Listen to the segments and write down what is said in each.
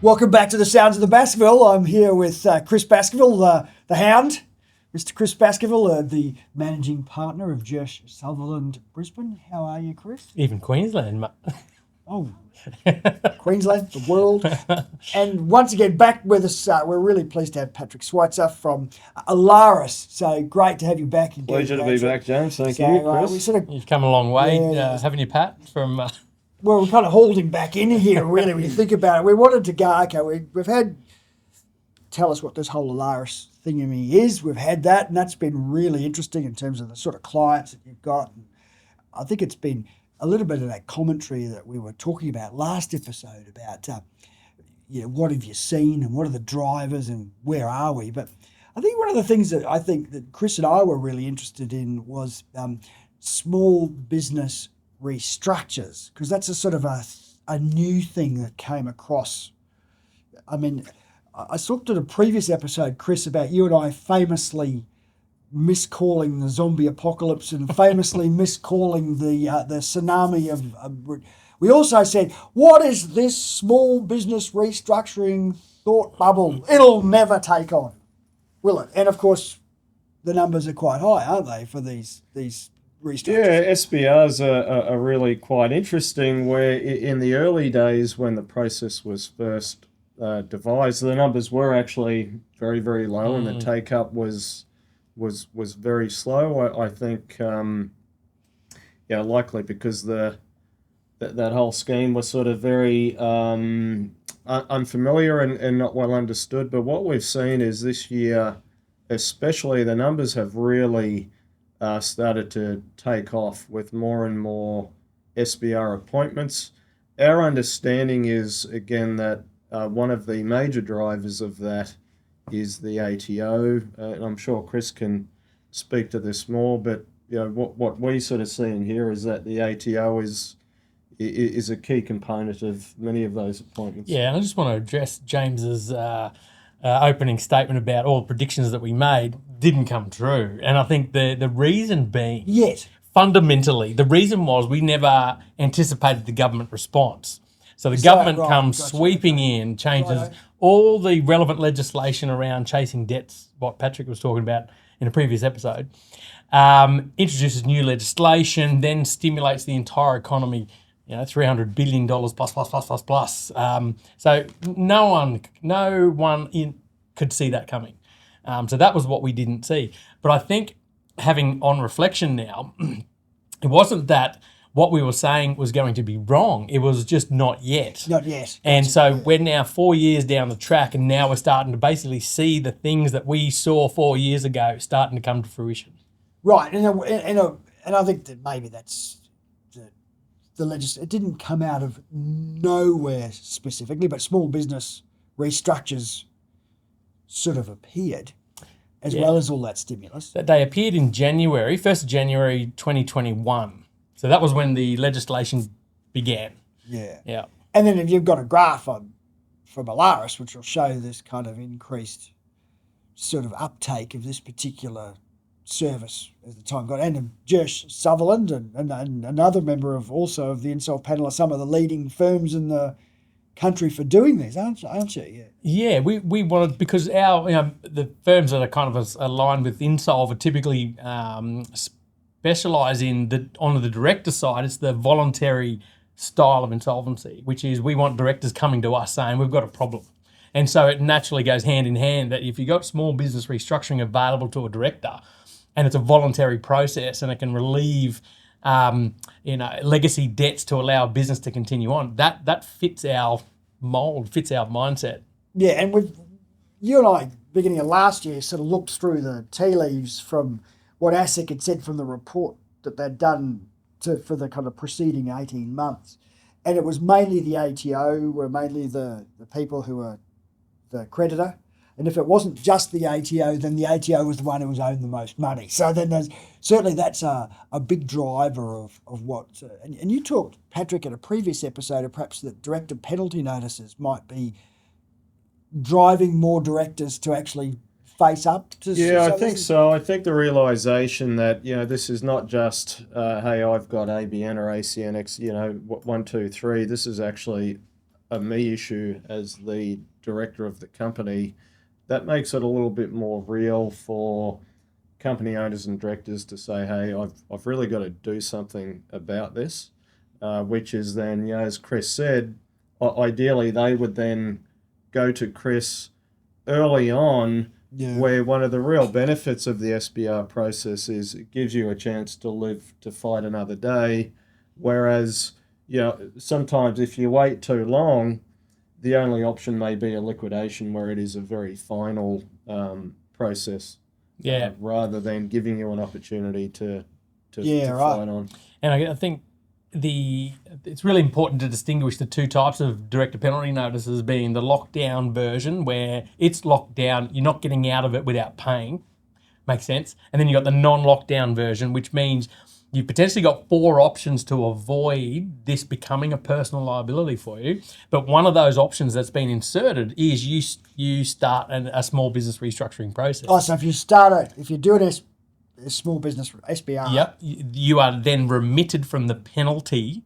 Welcome back to the Sounds of the Baskerville. I'm here with Chris Baskerville, the Hound. Mr. Chris Baskerville, the managing partner of Josh Sutherland, Brisbane. How are you, Chris? Even Queensland, mate. Oh, Queensland, the world. And once again, back with us, we're really pleased to have Patrick Schweizer from ALARES. So great to have you back. Pleasure to be back, James. Thank you, Chris. You've come a long way, haven't you, Pat? From Well, we're kind of holding back in here, really, when you think about it. We wanted to go, okay, we've had, tell us what this whole ALARES thingy is. We've had that, and that's been really interesting in terms of the sort of clients that you've got. And I think it's been a little bit of that commentary that we were talking about last episode about, what have you seen and what are the drivers and where are we? But I think one of the things that I think that Chris and I were really interested in was small business restructures, because that's a sort of a new thing that came across. I mean, I talked in a previous episode, Chris, about you and I famously miscalling the zombie apocalypse and famously miscalling the tsunami of. We also said, what is this small business restructuring thought bubble? It'll never take on, will it? And of course, the numbers are quite high, aren't they, for these restructures? Yeah, SBRs are really quite interesting, where in the early days when the process was first devised, the numbers were actually very, very low and the take-up was very slow. I think, likely because that whole scheme was sort of very unfamiliar and not well understood. But what we've seen is this year, especially, the numbers have really started to take off with more and more SBR appointments. Our understanding is, again, that one of the major drivers of that is the ATO. And I'm sure Chris can speak to this more, but what we sort of see in here is that the ATO is a key component of many of those appointments. Yeah, and I just want to address James's opening statement about all the predictions that we made didn't come true. And I think the reason being, fundamentally, the reason was we never anticipated the government response. So the government comes sweeping in, changes all the relevant legislation around chasing debts, what Patrick was talking about in a previous episode, introduces new legislation, then stimulates the entire economy, $300 billion plus. So no one could see that coming. So that was what we didn't see. But I think, having on reflection now, it wasn't that what we were saying was going to be wrong. It was just not yet. Not yet. And so we're now 4 years down the track, and now we're starting to basically see the things that we saw 4 years ago starting to come to fruition. Right. And I think that maybe that's the legislation. It didn't come out of nowhere specifically, but small business restructures sort of appeared as well as all that stimulus. They appeared in January, 1st of January 2021. So that was when the legislation began. Yeah. And then if you've got a graph from ALARES, which will show this kind of increased sort of uptake of this particular service as the time got, and Josh Sutherland and another member of the Insolve panel are some of the leading firms in the country for doing this, aren't you? Yeah, we wanted, because the firms that are kind of aligned with Insolve are typically specialise on the director side. It's the voluntary style of insolvency, which is we want directors coming to us saying we've got a problem. And so it naturally goes hand in hand that if you've got small business restructuring available to a director, and it's a voluntary process and it can relieve legacy debts to allow business to continue on, that fits our mould, fits our mindset. Yeah, and you and I, beginning of last year, sort of looked through the tea leaves from what ASIC had said from the report that they'd done for the kind of preceding 18 months. And it was mainly the ATO, were mainly the people who were the creditor. And if it wasn't just the ATO, then the ATO was the one who was owed the most money. So then that's a big driver of what... and you talked, Patrick, in a previous episode of perhaps that director penalty notices might be driving more directors to actually face up to... Yeah, I think so. I think the realisation that, this is not just, hey, I've got ABN or ACNX, 1, 2, 3. This is actually a me issue as the director of the company, that makes it a little bit more real for company owners and directors to say, hey, I've really got to do something about this, which is then, as Chris said, ideally they would then go to Chris early on, where one of the real benefits of the SBR process is it gives you a chance to live to fight another day, whereas sometimes if you wait too long, the only option may be a liquidation where it is a very final process, rather than giving you an opportunity to fight on. And I think it's really important to distinguish the two types of director penalty notices, being the lockdown version where it's locked down, you're not getting out of it without paying. Makes sense. And then you've got the non-lockdown version, which means you've potentially got 4 options to avoid this becoming a personal liability for you. But one of those options that's been inserted is you start a small business restructuring process. Oh, so if you do a small business SBR. Yep. You are then remitted from the penalty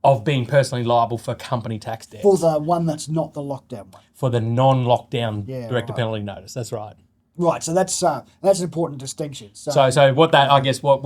of being personally liable for company tax debt. For the one that's not the lockdown one. For the non-lockdown director penalty notice. That's right. Right. So that's an important distinction. So what that, I guess, what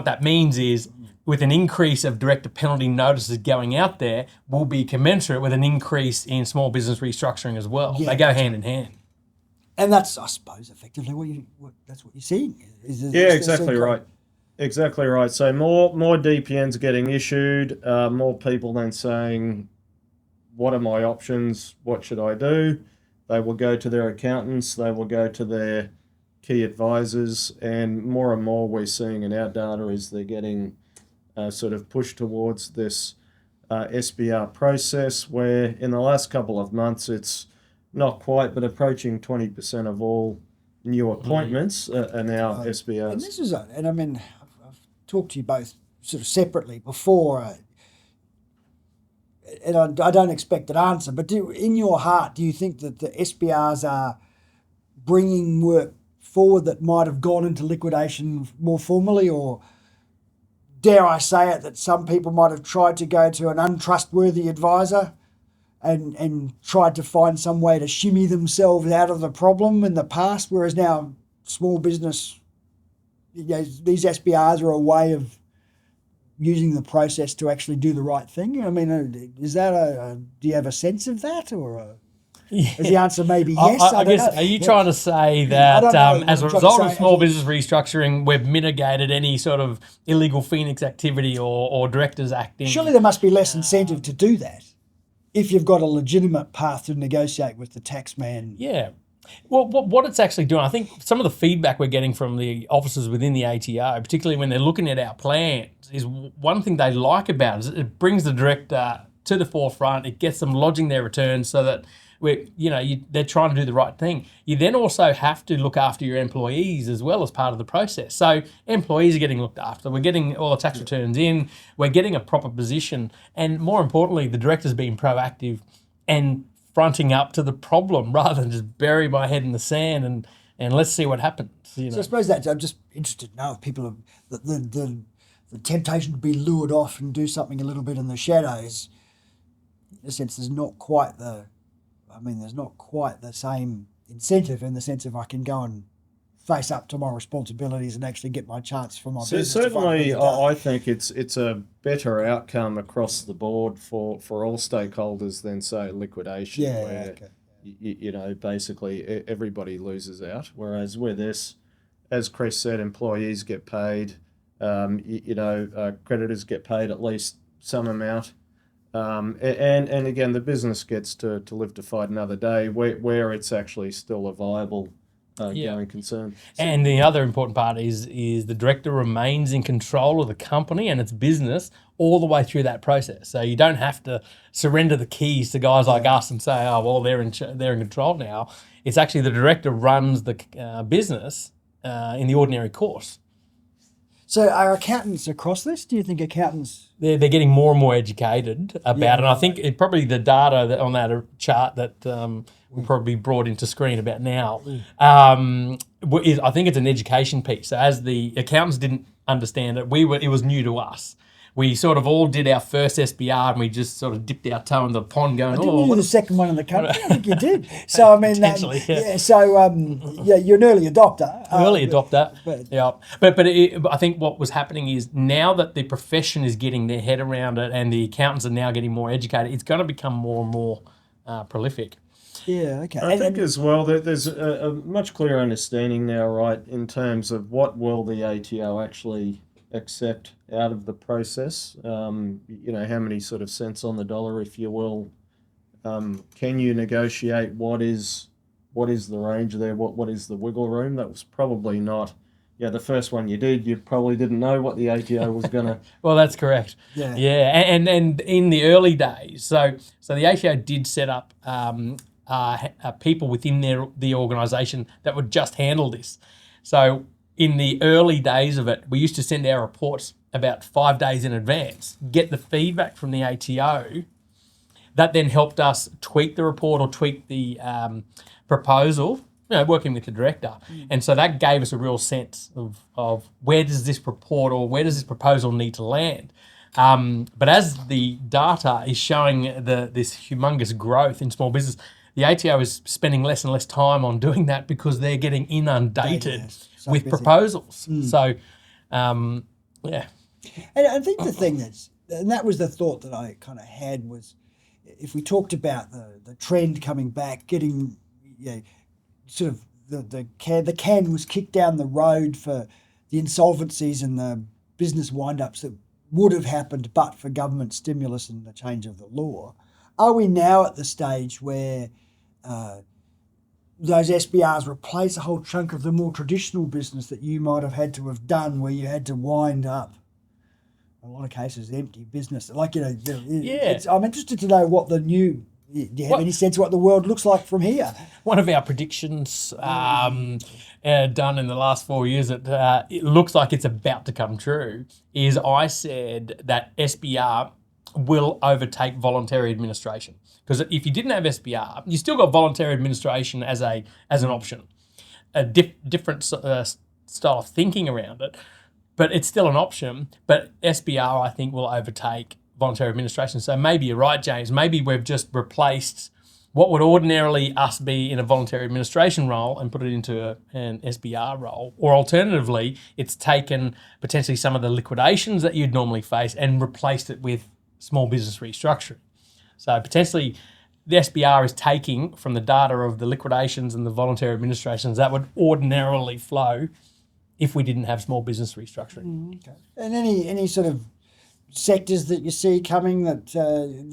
that means is, with an increase of director penalty notices going out there, will be commensurate with an increase in small business restructuring as well. They go hand in hand. And that's, I suppose, effectively that's what you're seeing. Exactly right. Exactly right. So more DPNs getting issued, more people then saying, what are my options? What should I do? They will go to their accountants. They will go to their key advisors. And more we're seeing in our data is they're getting sort of pushed towards this SBR process, where in the last couple of months it's not quite, but approaching 20% of all new appointments are now SBRs. And this is, and I mean, I've talked to you both sort of separately before, and I don't expect an answer, but in your heart, do you think that the SBRs are bringing work forward that might have gone into liquidation more formally, or dare I say it, that some people might have tried to go to an untrustworthy advisor and tried to find some way to shimmy themselves out of the problem in the past, whereas now small business, these SBRs are a way of using the process to actually do the right thing? I mean, is that do you have a sense of that, or is the answer maybe yes? I guess, are you trying to say that as a result of small business restructuring, we've mitigated any sort of illegal Phoenix activity or directors acting? Surely there must be less incentive to do that if you've got a legitimate path to negotiate with the tax man. Yeah. Well, what it's actually doing, I think some of the feedback we're getting from the officers within the ATO, particularly when they're looking at our plans, is one thing they like about it is it brings the director to the forefront. It gets them lodging their returns so that they're trying to do the right thing. You then also have to look after your employees as well as part of the process. So employees are getting looked after. We're getting all the tax returns in. We're getting a proper position. And more importantly, the director's being proactive and fronting up to the problem rather than just bury my head in the sand and let's see what happens. So I suppose I'm just interested to know if people have the temptation to be lured off and do something a little bit in the shadows. In a sense, there's not quite the same incentive in the sense of I can go and face up to my responsibilities and actually get my chance for my business. Certainly, I think it's a better outcome across the board for all stakeholders than, say, liquidation, basically everybody loses out. Whereas with this, as Chris said, employees get paid, creditors get paid at least some amount. And again, the business gets to live to fight another day where it's actually still a viable going concern. And the other important part is the director remains in control of the company and its business all the way through that process. So you don't have to surrender the keys to guys like us and say, oh, well, they're in control now. It's actually the director runs the business in the ordinary course. So are accountants across this? Do you think accountants... They're getting more and more educated about it. And I think probably the data on that chart that we probably brought into screen about now, I think it's an education piece. So as the accountants didn't understand it, it was new to us. we sort of all did our first SBR and we just sort of dipped our toe in the pond going, Didn't oh, you the second one in the country? I think you did. So, I mean, Potentially, yeah. you're an early adopter. early adopter. but- Yeah. But I think what was happening is now that the profession is getting their head around it and the accountants are now getting more educated, it's going to become more and more prolific. Yeah, okay. I think as well that there's a much clearer understanding now, right, in terms of what will the ATO actually accept out of the process. How many sort of cents on the dollar, if you will. Can you negotiate what is the range there? What is the wiggle room? That was probably not. Yeah, the first one you did, you probably didn't know what the ATO was going to. Well, that's correct. Yeah. Yeah, and in the early days, so the ATO did set up people within the organisation that would just handle this. So in the early days of it, we used to send our reports about 5 days in advance, get the feedback from the ATO. That then helped us tweak the report or tweak the proposal, working with the director. And so that gave us a real sense of where does this report or where does this proposal need to land. But as the data is showing this humongous growth in small business, the ATO is spending less and less time on doing that because they're getting inundated so with busy. proposals. So, yeah. And I think the thing and that was the thought that I kind of had was, if we talked about the trend coming back, getting sort of the can was kicked down the road for the insolvencies and the business wind-ups that would have happened but for government stimulus and the change of the law. Are we now at the stage where those SBRs replace a whole chunk of the more traditional business that you might have had to have done, where you had to wind up, in a lot of cases, empty business? I'm interested to know what the new. Do you have any sense of what the world looks like from here? One of our predictions done in the last 4 years that it looks like it's about to come true is I said that SBR will overtake voluntary administration. Because if you didn't have SBR, you still got voluntary administration as an option. A different style of thinking around it, but it's still an option. But SBR, I think, will overtake voluntary administration. So maybe you're right, James. Maybe we've just replaced what would ordinarily us be in a voluntary administration role and put it into an SBR role. Or alternatively, it's taken potentially some of the liquidations that you'd normally face and replaced it with small business restructuring. So potentially the SBR is taking from the data of the liquidations and the voluntary administrations that would ordinarily flow if we didn't have small business restructuring. Okay. And any sort of sectors that you see coming that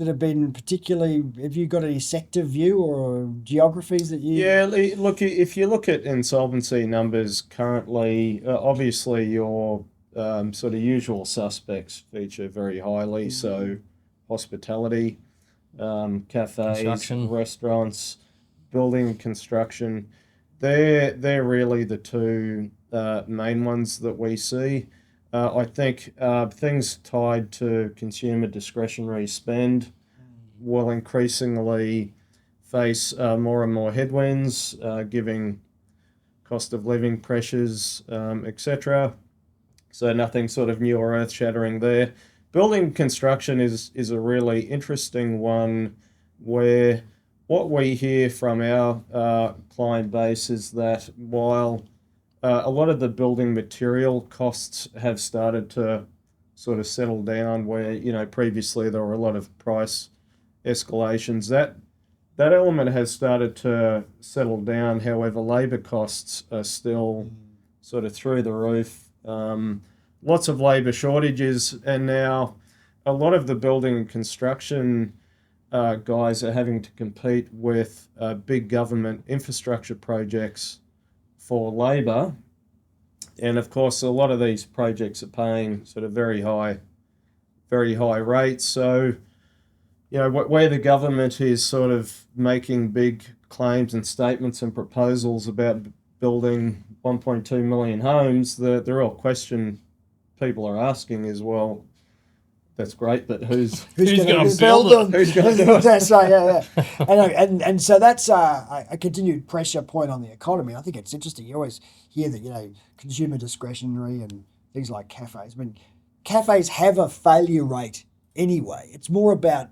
have been particularly, have you got any sector view or geographies that you... Yeah, look, if you look at insolvency numbers currently, obviously your sort of usual suspects feature very highly. So hospitality, cafes, restaurants, building construction, they're really the two main ones that we see. I think things tied to consumer discretionary spend will increasingly face more and more headwinds, giving cost of living pressures, etc. So nothing sort of new or earth-shattering there. Building construction is a really interesting one, where what we hear from our client base is that while a lot of the building material costs have started to sort of settle down, where previously there were a lot of price escalations, that element has started to settle down. However, labour costs are still sort of through the roof. Lots of labour shortages, and now a lot of the building and construction guys are having to compete with big government infrastructure projects for labour. And of course, a lot of these projects are paying sort of very high rates. So, where the government is sort of making big claims and statements and proposals about building 1.2 million homes, the real question people are asking is, well, that's great, but who's going to build them? Who's going to do it? That's right, yeah. And so that's a continued pressure point on the economy. I think it's interesting. You always hear that, consumer discretionary and things like cafes. I mean, cafes have a failure rate anyway. It's more about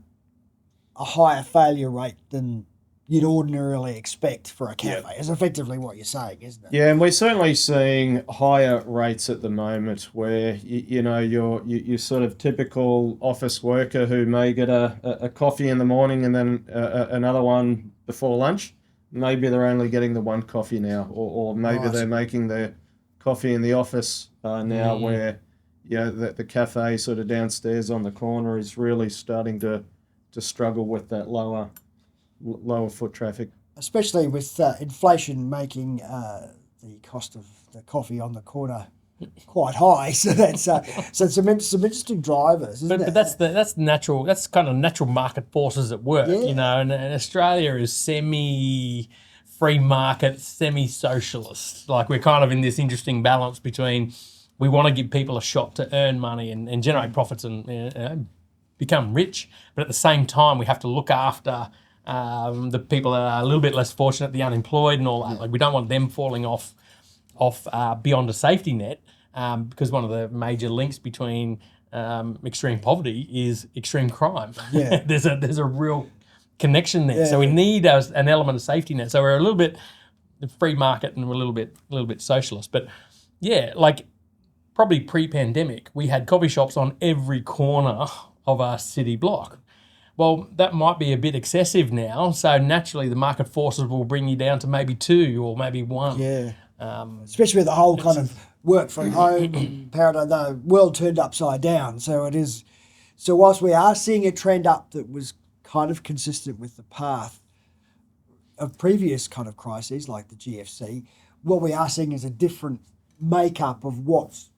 a higher failure rate than you'd ordinarily expect for a cafe. Is effectively what you're saying, isn't it? Yeah, and we're certainly seeing higher rates at the moment where, you know, your sort of typical office worker who may get a coffee in the morning and then another one before lunch. Maybe they're only getting the one coffee now, or maybe they're making their coffee in the office now where, you know, the cafe sort of downstairs on the corner is really starting to struggle with that lower foot traffic. Especially with inflation making the cost of the coffee on the corner quite high, so that's so some interesting drivers, isn't it? But that's natural. That's kind of natural market forces at work, you know. And Australia is semi-free market, semi-socialist. Like we're kind of in this interesting balance between we want to give people a shot to earn money and generate profits and become rich, but at the same time we have to look after the people that are a little bit less fortunate, the unemployed and all that. Like we don't want them falling off beyond a safety net, because one of the major links between extreme poverty is extreme crime. Yeah. there's a real connection there. So we need an element of safety net. So we're a little bit free market and we're a little bit socialist. But yeah, like probably pre-pandemic, we had coffee shops on every corner of our city block. Well, that might be a bit excessive now. So naturally, the market forces will bring you down to maybe 2 or maybe 1. Yeah. Especially with the whole kind of work from home paradigm, the world turned upside down. So it is. So whilst we are seeing a trend up that was kind of consistent with the path of previous kind of crises like the GFC, what we are seeing is a different makeup of what's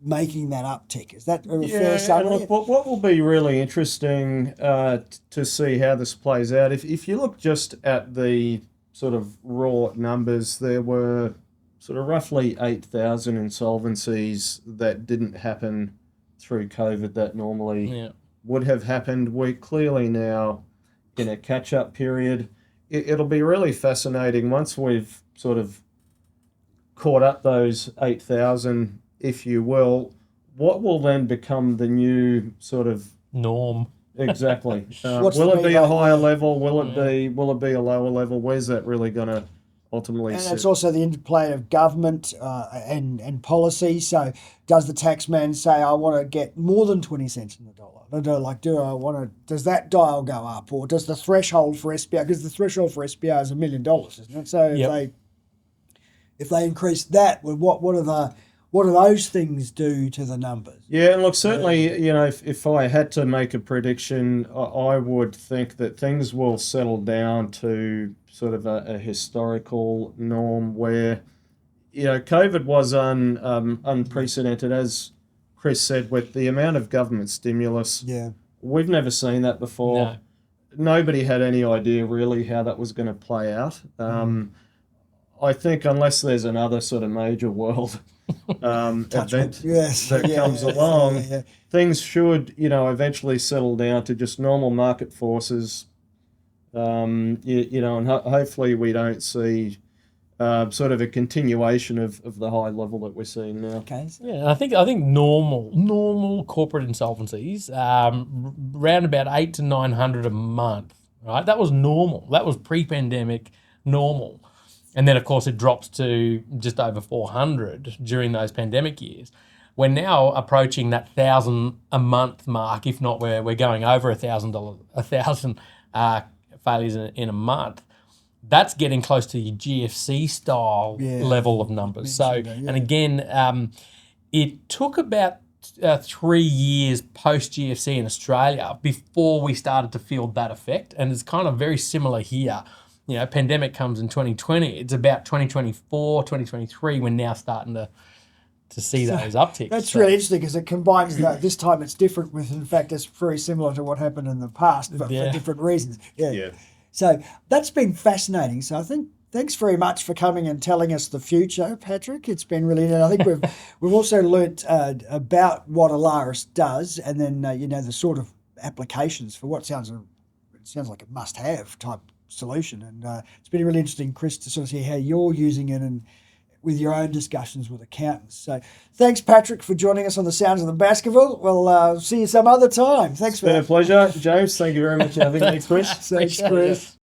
making that uptick. Is that a fair summary? Look, what will be really interesting to see how this plays out, if you look just at the sort of raw numbers, there were sort of roughly 8,000 insolvencies that didn't happen through COVID that normally would have happened. We're clearly now in a catch-up period. It'll be really fascinating once we've sort of caught up those 8,000, if you will, what will then become the new sort of norm? Exactly. Will it be a higher level? Will it be a lower level? Where's that really going to ultimately sit? And it's also the interplay of government and policy. So does the taxman say, I want to get more than 20 cents in the dollar? Does that dial go up? Or does the threshold for SBR, because the threshold for SBR is $1 million, isn't it? So if they increase that, what do those things do to the numbers? Yeah, and look, certainly, you know, if I had to make a prediction, I would think that things will settle down to sort of a historical norm where, you know, COVID was unprecedented, as Chris said, with the amount of government stimulus. Yeah. We've never seen that before. No. Nobody had any idea really how that was going to play out. I think unless there's another sort of major world event that comes along, things should, you know, eventually settle down to just normal market forces. You know, and hopefully we don't see sort of a continuation of the high level that we're seeing now. Okay. Yeah, I think normal corporate insolvencies, around about 800 to 900 a month, right? That was normal. That was pre-pandemic normal. And then, of course, it drops to just over 400 during those pandemic years. We're now approaching that 1,000 a month mark, if not we're going over $1,000 failures in a month. That's getting close to your GFC style level of numbers. So, and again, it took about 3 years post GFC in Australia before we started to feel that effect, and it's kind of very similar here. You know, pandemic comes in 2020. It's about 2024, 2023. We're now starting to see those upticks. That's really interesting because it combines that. This time it's different with, in fact, it's very similar to what happened in the past, but for different reasons. Yeah. So that's been fascinating. So I think thanks very much for coming and telling us the future, Patrick. It's been really neat. I think we've also learnt about what ALARES does, and then you know, the sort of applications for what sounds like a must-have type solution. And it's been really interesting, Chris, to sort of see how you're using it and with your own discussions with accountants. So thanks, Patrick, for joining us on the Sounds of the Baskerville. We'll see you some other time. Thanks It's been a pleasure, James. Thank you very much for having me, Chris. Thanks, Chris.